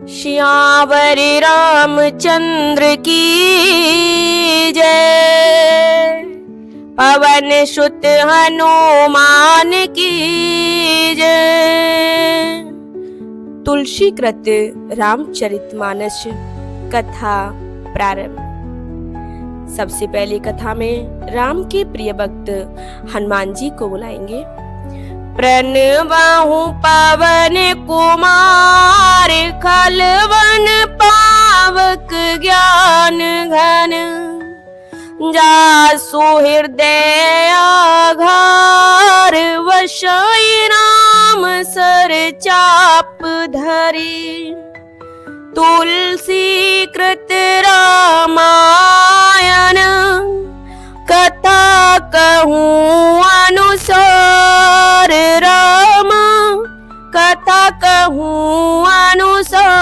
श्यावर रामचंद्र की जय, पवन सुत हनुमान की जय। तुलसीकृत रामचरितमानस कथा प्रारंभ। सबसे पहले कथा में राम के प्रिय भक्त हनुमान जी को बुलाएंगे। प्रणवाहु पवन कुमार, खलवन पावक ज्ञान घन, जासु हृदय आधार, वशई राम सर चाप धरी। तुलसी कृत रामायण, कथा कहूँ अनुसार, राम कथा कहूँ अनुसार।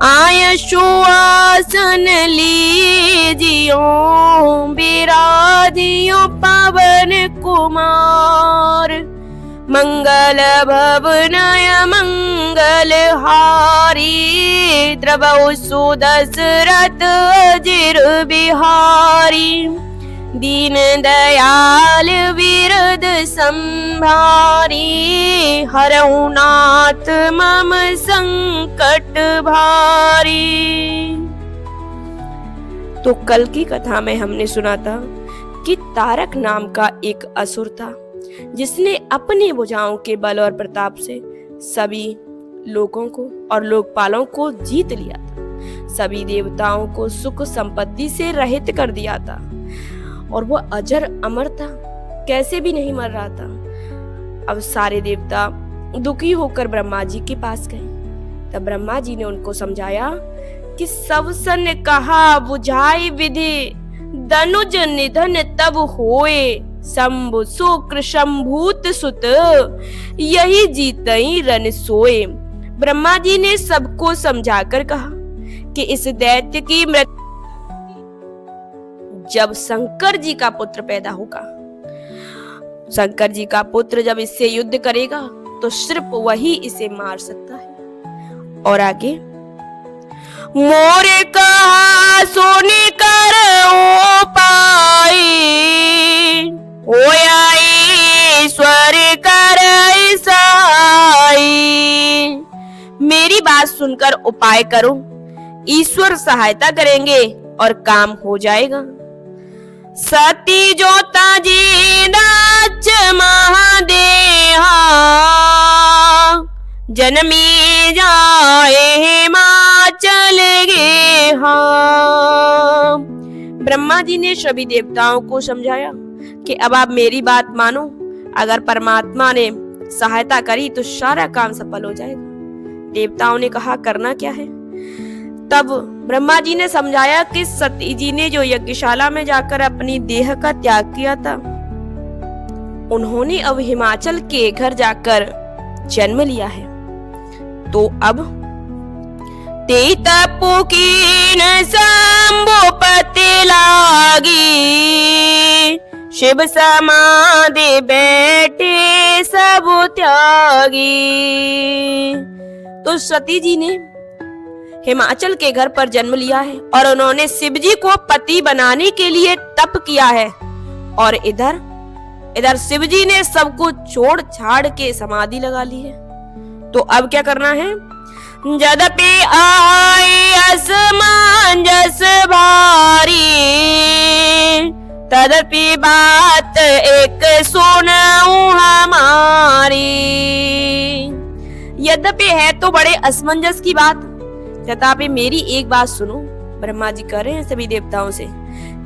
आय सुआसन लीजियो, विराजियो पवन कुमार। मंगल भवनय मंगल हारी, द्रवौ सुदशरथ अजिर बिहारी। दीन दयाल विरद संभारी, हरहु नाथ मम संकट भारी। तो कल की कथा में हमने सुना था कि तारक नाम का एक असुर था, जिसने अपनी भुजाओं के बल और प्रताप से सभी लोगों को और लोकपालों को जीत लिया था। सभी देवताओं को सुख संपत्ति से रहित कर दिया था और वो अजर अमर था, कैसे भी नहीं मर रहा था। अब सारे देवता दुखी होकर ब्रह्मा जी के पास गए। तब ब्रह्मा जी ने उनको समझाया कि सब सन कहा बुझाई विधि, धनुज निधन तब होए, शंभु शुक्र शंभूत सुत, यही जीतई रन सोए। ब्रह्मा जी ने सबको समझाकर कहा कि इस दैत्य की मृत्यु जब शंकर जी का पुत्र पैदा होगा, शंकर जी का पुत्र जब इससे युद्ध करेगा तो सिर्फ वही इसे मार सकता है। और आगे, मोरे कहा सोने कर ओ पाई, होया ईश्वर कर ईसाई। मेरी बात सुनकर उपाय करो, ईश्वर सहायता करेंगे और काम हो जाएगा। सती जोता जी नाच महादेहा, जन्मी जाए हिमाचल गे। हाँ, ब्रह्मा जी ने सभी देवताओं को समझाया कि अब आप मेरी बात मानो, अगर परमात्मा ने सहायता करी तो सारा काम सफल हो जाएगा। देवताओं ने कहा करना क्या है। तब ब्रह्मा जी ने समझाया कि सती जी ने जो यज्ञशाला में जाकर अपनी देह का त्याग किया था, उन्होंने अब हिमाचल के घर जाकर जन्म लिया है। तो अब ते तपो कीन शंभुपति लागी, शिव समाधि बैठे सब त्यागी। तो सती जी ने हिमाचल के घर पर जन्म लिया है और उन्होंने शिव जी को पति बनाने के लिए तप किया है। और इधर शिव जी ने सबको छोड़ छाड़ के समाधि लगा ली है। तो अब क्या करना है। जदपि आई असमंजस भारी, तदपि बात एक सुनाऊं हमारी। यद्यपि है तो बड़े असमंजस की बात, तथापि मेरी एक बात सुनो। ब्रह्मा जी कह रहे हैं सभी देवताओं से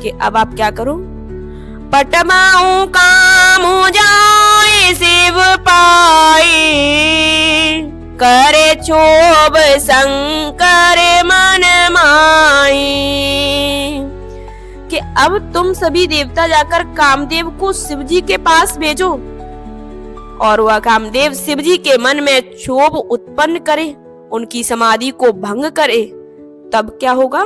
कि अब आप क्या करो। पटमाऊं काम हो जाए शिव पाई, करे क्षोभ शंकर मन माई। कि अब तुम सभी देवता जाकर कामदेव को शिव जी के पास भेजो और वह कामदेव शिव जी के मन में क्षोभ उत्पन्न करे, उनकी समाधि को भंग करे। तब क्या होगा।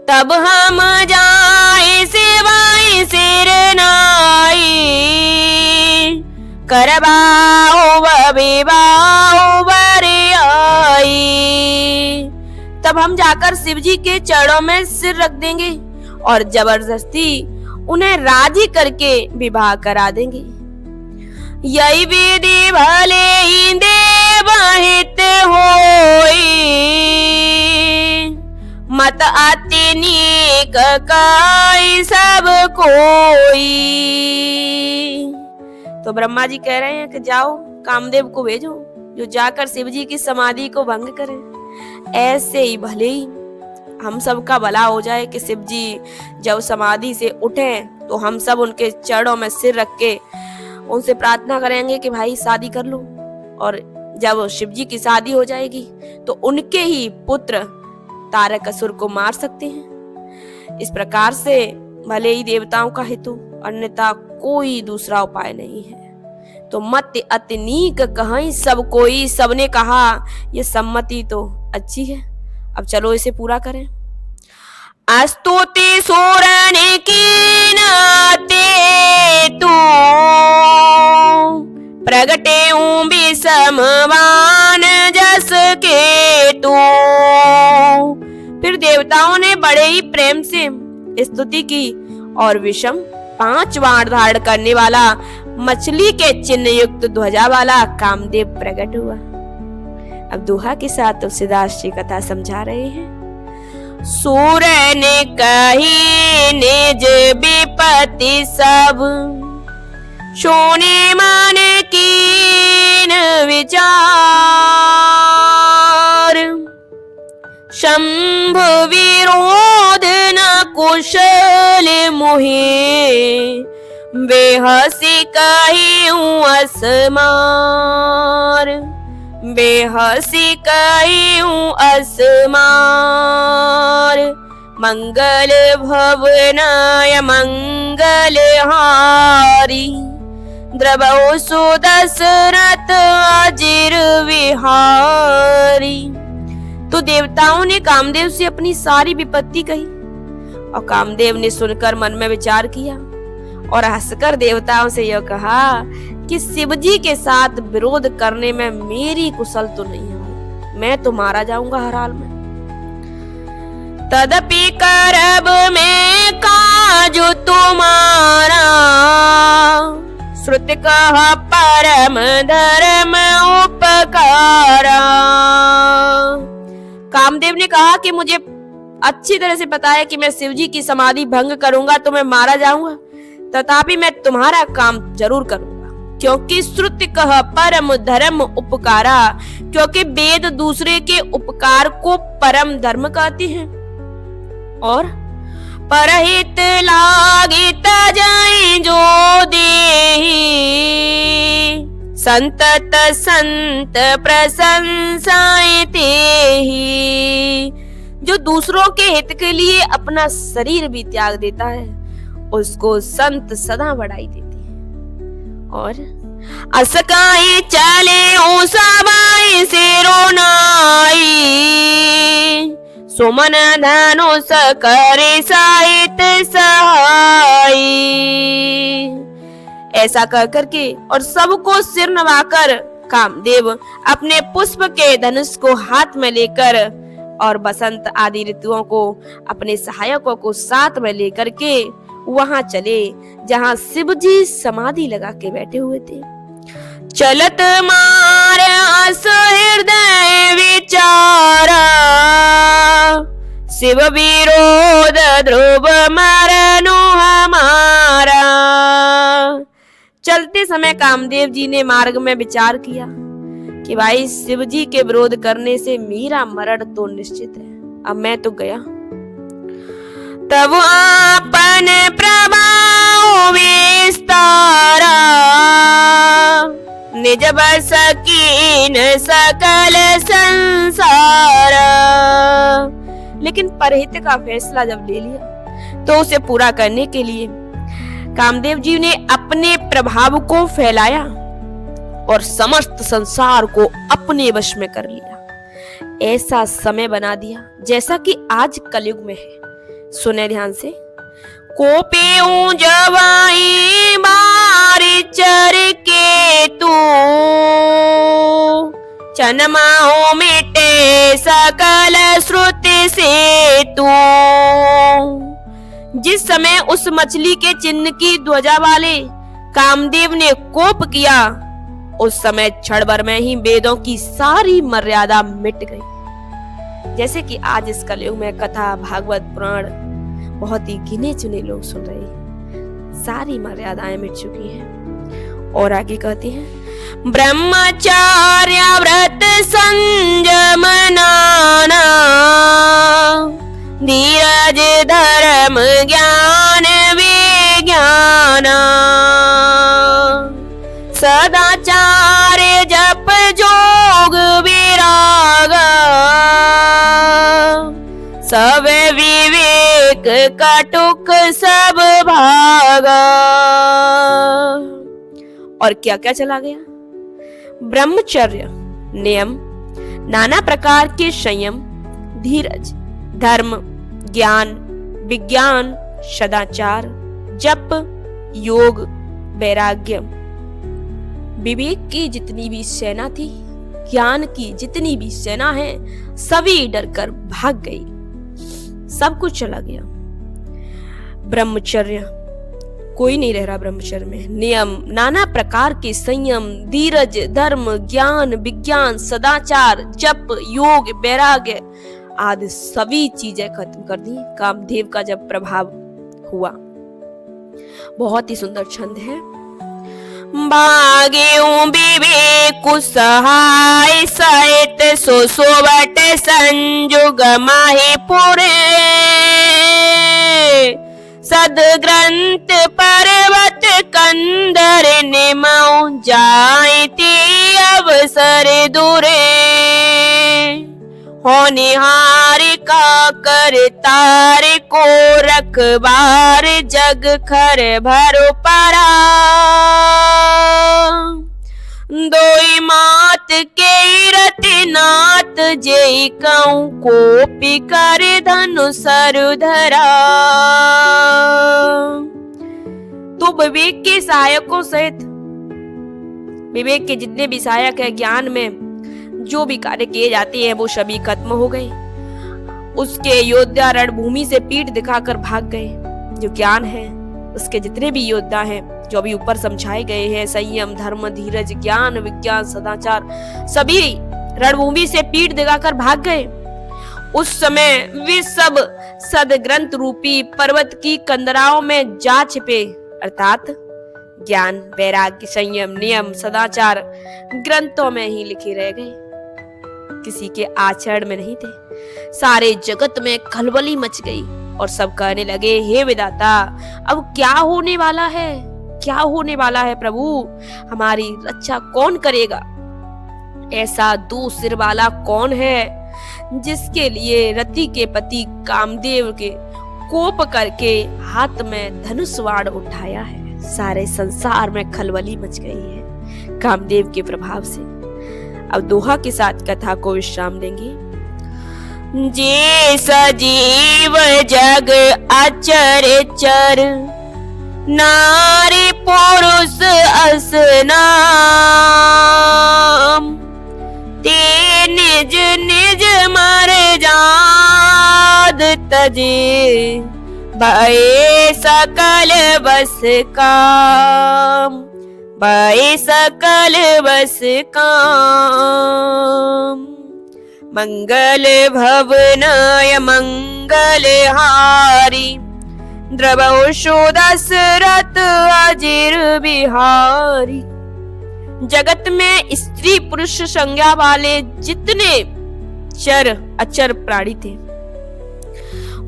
तब हम जाए सेवाई सिर नाई, करवाओ विवाओ तब हम जाकर शिव जी के चरणों में सिर रख देंगे और जबरदस्ती उन्हें राजी करके विवाह करा देंगे। यही विधि भले ही देवहित होई, मत अति नीक काई सब कोई। तो ब्रह्मा जी कह रहे हैं कि जाओ कामदेव को भेजो, जो जाकर शिव जी की समाधि को भंग करे। ऐसे ही भले ही हम सब का भला हो जाए कि शिव जी जब समाधि से उठे तो हम सब उनके चरणों में सिर रख के उनसे प्रार्थना करेंगे कि भाई शादी कर लो, और जब शिव जी की शादी हो जाएगी तो उनके ही पुत्र तारक असुर को मार सकते हैं। इस प्रकार से भले ही देवताओं का हेतु, अन्यथा कोई दूसरा उपाय नहीं है। तो मत अति नीक कहीं सब कोई, सबने कहा ये सम्मति तो अच्छी है, अब चलो इसे पूरा करें। स्तुति सूरन की नाते तू, प्रगटे विषमवान जस के तू। फिर देवताओं ने बड़े ही प्रेम से स्तुति की और विषम 5 बाण धारण करने वाला मछली के चिन्ह युक्त ध्वजा वाला कामदेव प्रकट हुआ। अब दोहा के साथ तुलसीदास जी कथा समझा रहे हैं। सूर ने कही निज विपत्ति सब, सोने मन कीन विचार। शंभु विरोध न कुशल मोहे, बेहसी कही असमार। बेहसी कही असमार। मंगल भवनाय मंगल हारी, द्रवो सुदशरथ अजिर विहारी। तो देवताओं ने कामदेव से अपनी सारी विपत्ति कही और कामदेव ने सुनकर मन में विचार किया और हंसकर देवताओं से यह कहा कि शिव जी के साथ विरोध करने में मेरी कुशल तो नहीं है, मैं तो मारा जाऊंगा हर हाल में। तदपि करब में काज तुम्हारा, श्रुति कह परम धर्म उपकारा। कामदेव ने कहा कि मुझे अच्छी तरह से पता है कि मैं शिव जी की समाधि भंग करूंगा तो मैं मारा जाऊंगा, तथापि मैं तुम्हारा काम जरूर करूंगा, क्योंकि श्रुति कह परम धर्म उपकारा, क्योंकि वेद दूसरे के उपकार को परम धर्म कहते हैं। और परहित लागित जाए जो देहि, संतत संत प्रशंसाएं तेहि। जो दूसरों के हित के लिए अपना शरीर भी त्याग देता है उसको संत सदा बढ़ाई देती है। और असकाई चले ओ सबाई से रोनाई, सुमन धनुष करे साहित सहाई। ऐसा कर करके और सबको सिर नवाकर कामदेव अपने पुष्प के धनुष को हाथ में लेकर और बसंत आदि ऋतुओं को अपने सहायकों को साथ में लेकर के वहां चले जहां शिव जी समाधि लगा के बैठे हुए थे। चलत मार अस हृदय विचारा, शिव विरोध ध्रुव मरनु हमारा। चलते समय कामदेव जी ने मार्ग में विचार किया कि भाई शिव जी के विरोध करने से मेरा मरण तो निश्चित है, अब मैं तो गया। तब आपन प्रभाव विस्तारा, निज बस कीन सकल संसारा। लेकिन परहित का फैसला जब ले लिया तो उसे पूरा करने के लिए कामदेव जी ने अपने प्रभाव को फैलाया और समस्त संसार को अपने वश में कर लिया। ऐसा समय बना दिया जैसा कि आज कलयुग में है। सुने ध्यान से। कोपे जवाई बारी चर के तू, चनमाओ मिटे सकल श्रुति से तू। जिस समय उस मछली के चिन्ह की ध्वजा वाले कामदेव ने कोप किया, उस समय क्षण भर में ही वेदों की सारी मर्यादा मिट गई। जैसे कि आज इस कलयुग में कथा, भागवत, पुराण बहुत ही गिने चुने लोग सुन रहे हैं, सारी मर्यादाएं मिट चुकी हैं। और आगे कहती हैं, ब्रह्मचर्य व्रत संयम नाना, धीरज धर्म ज्ञान विज्ञान, सदाचार जप जोग विराग, सब विवेक कटुक सब भागा। और क्या क्या चला गया? ब्रह्मचर्य नियम, नाना प्रकार के संयम, धीरज, धर्म, ज्ञान, विज्ञान, सदाचार, जप, योग, वैराग्य। विवेक की जितनी भी सेना थी, ज्ञान की जितनी भी सेना है, सभी डरकर भाग गई, सब कुछ चला गया। ब्रह्मचर्य, कोई नहीं रह रहा ब्रह्मचर्य में। नियम, नाना प्रकार के संयम, धीरज, धर्म, ज्ञान, विज्ञान, सदाचार, जप, योग, वैराग्य आदि सभी चीजें खत्म कर दी कामदेव का जब प्रभाव हुआ। बहुत ही सुंदर छंद है। भाग्यों विवेक सहाय सहित सोसोवट संजुग माहि पुरे, सदग्रंथ पर्वत कंदर निमौ जायते अवसर दूरे, होनिहार का कर तार को रखबार जग खर भरो परा, दोई मात के रतिनाथ जय कहूं को पिकर धनु सरु धरा। तो विवेक के सहायकों सहित, विवेक के जितने भी सहायक है, ज्ञान में जो भी कार्य किए जाते हैं वो सभी खत्म हो गए। उसके योद्धा रणभूमि से पीठ दिखाकर भाग गए। जो ज्ञान है, उसके जितने भी योद्धा हैं, जो अभी ऊपर समझाए गए हैं, संयम, धर्म, धीरज, ज्ञान, विज्ञान, सदाचार, सभी रणभूमि से पीठ दिखाकर भाग गए। उस समय वे सब सदग्रंथ रूपी पर्वत की कंदराओं में जा छिपे, अर्थात ज्ञान, वैराग्य, संयम, नियम, सदाचार ग्रंथों में ही लिखे रह गए, किसी के आचरण में नहीं थे। सारे जगत में खलबली मच गई और सब कहने लगे, हे विधाता, अब क्या होने वाला है? क्या होने वाला है प्रभु? हमारी रक्षा कौन करेगा? ऐसा दो सिर वाला कौन है जिसके लिए रति के पति कामदेव के कोप करके हाथ में धनुष बाण उठाया है? सारे संसार में खलबली मच गई है कामदेव के प्रभाव से। अब दोहा के साथ कथा को विश्राम देंगे। जे सजीव जग अचर चर, नारी पुरुष अस नाम, ते निज निज मर जाद तजे, भय सकल बस काम, भय सकल बस काम। मंगल भवनाय मंगल हारी, द्रवशो दशरथ अजिर बिहारी। जगत में स्त्री पुरुष संज्ञा वाले जितने चर अचर प्राणी थे,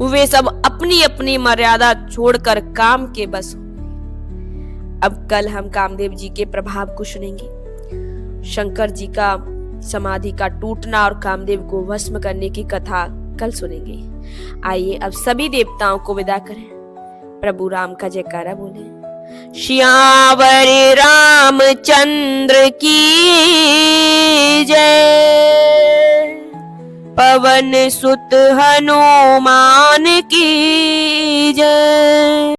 वे सब अपनी अपनी मर्यादा छोड़कर काम के बस हो गए। अब कल हम कामदेव जी के प्रभाव को सुनेंगे। शंकर जी का समाधि का टूटना और कामदेव को भस्म करने की कथा कल सुनेंगे। आइए अब सभी देवताओं को विदा करें। प्रभु राम का जयकारा बोले। श्यावर रामचंद्र की जय, पवन सुत हनुमान की जय।